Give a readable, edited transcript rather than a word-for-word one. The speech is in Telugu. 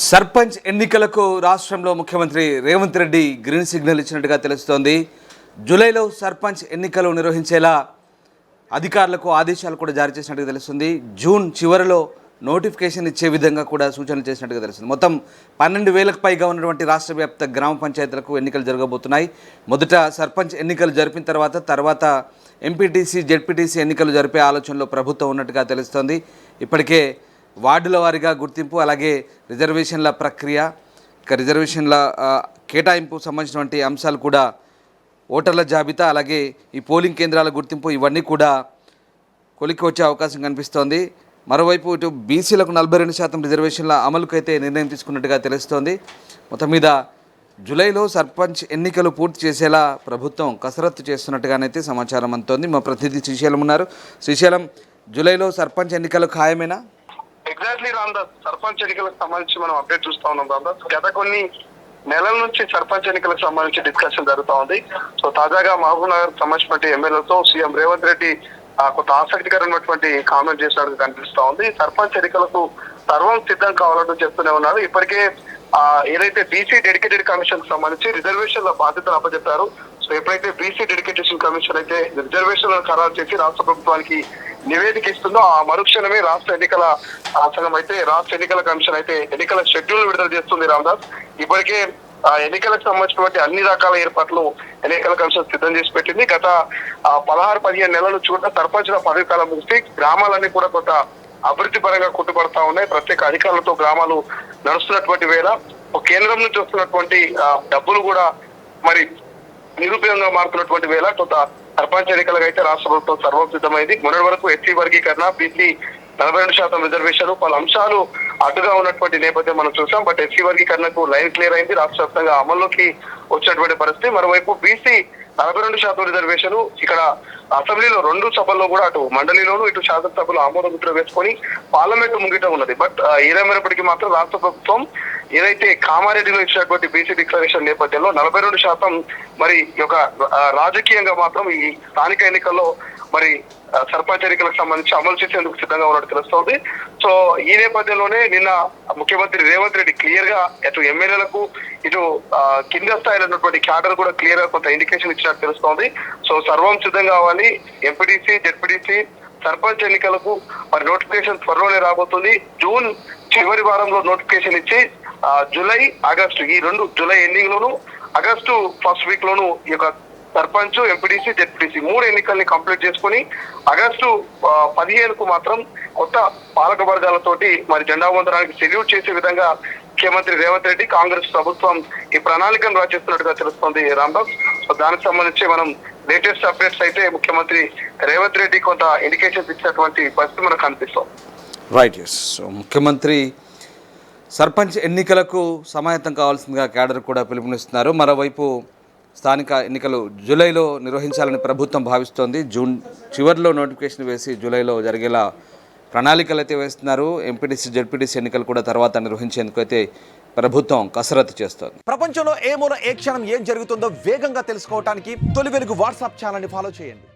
సర్పంచ్ ఎన్నికలకు రాష్ట్రంలో ముఖ్యమంత్రి రేవంత్ రెడ్డి గ్రీన్ సిగ్నల్ ఇచ్చినట్టుగా తెలుస్తోంది. జూలైలో సర్పంచ్ ఎన్నికలు నిర్వహించేలా అధికారులకు ఆదేశాలు కూడా జారీ చేసినట్టుగా తెలుస్తుంది. జూన్ చివరిలో నోటిఫికేషన్ ఇచ్చే విధంగా కూడా సూచనలు చేసినట్టుగా తెలుస్తుంది. మొత్తం 12,000కు పైగా ఉన్నటువంటి రాష్ట్ర వ్యాప్త గ్రామ పంచాయతీలకు ఎన్నికలు జరగబోతున్నాయి. మొదట సర్పంచ్ ఎన్నికలు జరిపిన తర్వాత ఎంపీటీసీ జెడ్పీటీసీ ఎన్నికలు జరిపే ఆలోచనలో ప్రభుత్వం ఉన్నట్టుగా తెలుస్తోంది. ఇప్పటికే వార్డుల వారీగా గుర్తింపు, అలాగే రిజర్వేషన్ల ప్రక్రియ, రిజర్వేషన్ల కేటాయింపు సంబంధించినటువంటి అంశాలు కూడా, ఓటర్ల జాబితా, అలాగే ఈ పోలింగ్ కేంద్రాల గుర్తింపు, ఇవన్నీ కూడా కొలికి వచ్చే అవకాశం కనిపిస్తోంది. మరోవైపు ఇటు బీసీలకు 42% రిజర్వేషన్ల అమలుకైతే నిర్ణయం తీసుకున్నట్టుగా తెలుస్తోంది. మొత్తం మీద జూలైలో సర్పంచ్ ఎన్నికలు పూర్తి చేసేలా ప్రభుత్వం కసరత్తు చేస్తున్నట్టుగానైతే సమాచారం అందుతోంది. మా ప్రతినిధి శ్రీశైలం ఉన్నారు. శ్రీశైలం, జూలైలో సర్పంచ్ ఎన్నికలు ఖాయమేనా? ఎగ్జాక్ట్లీ రామ్దాస్, సర్పంచ్ ఎన్నికలకు సంబంధించి మనం అప్డేట్ చూస్తా ఉన్నాం రామ్దాస్. గత కొన్ని నెలల నుంచి సర్పంచ్ ఎన్నికలకు సంబంధించి డిస్కషన్ జరుగుతా ఉంది. సో తాజాగా మహబూబ్ నగర్ సంబంధించినటువంటి ఎమ్మెల్యేలతో సీఎం రేవంత్ రెడ్డి కొంత ఆసక్తికరమైనటువంటి కామెంట్ చేసినట్టు కనిపిస్తా ఉంది. సర్పంచ్ ఎన్నికలకు సర్వం సిద్ధం కావాలంటూ చెప్తూనే ఉన్నారు. ఇప్పటికే ఏదైతే బీసీ డెడికేటెడ్ కమిషన్ కు సంబంధించి రిజర్వేషన్ల బాధ్యతలు అప్పచెప్పారు. సో ఎప్పుడైతే బీసీ డెడికేటేషన్ కమిషన్ అయితే రిజర్వేషన్లను ఖరారు చేసి రాష్ట్ర ప్రభుత్వానికి నివేదిక ఇస్తుందో ఆ మరుక్షణమే రాష్ట్ర ఎన్నికల సంఘం అయితే, రాష్ట్ర ఎన్నికల కమిషన్ అయితే ఎన్నికల షెడ్యూల్ విడుదల చేస్తుంది రామ్దాస్. ఇప్పటికే ఎన్నికలకు సంబంధించినటువంటి అన్ని రకాల ఏర్పాట్లు ఎన్నికల కమిషన్ సిద్ధం చేసి పెట్టింది. గత 16-15 నెలల చూడ సర్పంచ్ల పదవి కాలం ముగిసి గ్రామాలన్నీ కూడా కొంత అభివృద్ధి పరంగా కుట్టుబడతా ఉన్నాయి. ప్రత్యేక అధికారులతో గ్రామాలు నడుస్తున్నటువంటి వేళ కేంద్రం నుంచి వస్తున్నటువంటి డబ్బులు కూడా మరి నిరుపయోగంగా మారుతున్నటువంటి వేళ కొంత సర్పంచ్ ఎన్నికలకు అయితే రాష్ట్ర ప్రభుత్వం సర్వం సిద్ధమైంది. మొన్నటి వరకు ఎస్సీ వర్గీకరణ, బీసీ 42% రిజర్వేషన్, పలు అంశాలు అడ్డుగా ఉన్నటువంటి నేపథ్యం మనం చూసాం. బట్ ఎస్సీ వర్గీకరణకు లైన్ క్లియర్ అయింది, రాష్ట్ర వ్యాప్తంగా అమల్లోకి వచ్చినటువంటి పరిస్థితి. మరోవైపు బీసీ 42% రిజర్వేషన్ ఇక్కడ అసెంబ్లీలో 2 సభల్లో కూడా, అటు మండలిలోను ఇటు శాసనసభలో ఆమోద ముద్ర వేసుకొని పార్లమెంట్ ముంగిట ఉన్నది. బట్ ఏదేమైనప్పటికీ మాత్రం రాష్ట్ర ప్రభుత్వం ఏదైతే కామారెడ్డిలో ఇచ్చినటువంటి బీసీ డిక్లరేషన్ నేపథ్యంలో 42% మరి ఒక రాజకీయంగా మాత్రం ఈ స్థానిక ఎన్నికల్లో మరి సర్పంచ్ ఎన్నికలకు సంబంధించి అమలు చేసేందుకు సిద్ధంగా ఉన్నట్టు తెలుస్తోంది. సో ఈ నేపథ్యంలోనే నిన్న ముఖ్యమంత్రి రేవంత్ రెడ్డి క్లియర్ గా అటు ఎమ్మెల్యేలకు ఇటు కింద స్థాయిలో ఉన్నటువంటి క్యాడర్ కూడా క్లియర్ గా కొంత ఇండికేషన్ ఇచ్చినట్టు తెలుస్తోంది. సో సర్వం సిద్ధం కావాలి. ఎంపీటీసీ జెడ్పీటీసీ సర్పంచ్ ఎన్నికలకు మరి నోటిఫికేషన్ త్వరలోనే రాబోతుంది. జూన్ చివరి వారంలో నోటిఫికేషన్ ఇచ్చి జూలై ఆగస్టు, ఈ 2 జూలై ఎండింగ్ లోను ఆగస్టు ఫస్ట్ వీక్ లోను ఈ యొక్క సర్పంచ్, ఎంపీటీసీ, జెడ్పీటీసీ 3 ఎన్నికల్ని కంప్లీట్ చేసుకుని ఆగస్టు 15కు మాత్రం కొత్త పాలక వర్గాలతోటి మరి జెండా వందనానికి సెల్యూట్ చేసే విధంగా ముఖ్యమంత్రి రేవంత్ రెడ్డి, కాంగ్రెస్ ప్రభుత్వం ఈ ప్రణాళికను రచిస్తున్నట్టుగా తెలుస్తోంది రామ్దాస్. సో దానికి సంబంధించి మనం లేటెస్ట్ అప్డేట్స్ అయితే ముఖ్యమంత్రి రేవంత్ రెడ్డి కొంత ఇండికేషన్స్ ఇచ్చినటువంటి పరిస్థితి మనకు కనిపిస్తాం. Right, yes. సో ముఖ్యమంత్రి సర్పంచ్ ఎన్నికలకు సమాయత్తం కావాల్సిందిగా క్యాడర్ కూడా పిలుపునిస్తున్నారు. మరోవైపు స్థానిక ఎన్నికలు జూలైలో నిర్వహించాలని ప్రభుత్వం భావిస్తోంది. జూన్ చివరిలో నోటిఫికేషన్ వేసి జూలైలో జరిగేలా ప్రణాళికలు అయితే వేస్తున్నారు. ఎంపీటీసీ జెడ్పీటీసీ ఎన్నికలు కూడా తర్వాత నిర్వహించేందుకు అయితే ప్రభుత్వం కసరత్తు చేస్తోంది. ప్రపంచంలో ఏ మూల ఏ క్షణం ఏం జరుగుతుందో వేగంగా తెలుసుకోవడానికి తొలి వెలుగు వాట్సాప్ ఛానల్ని ఫాలో చేయండి.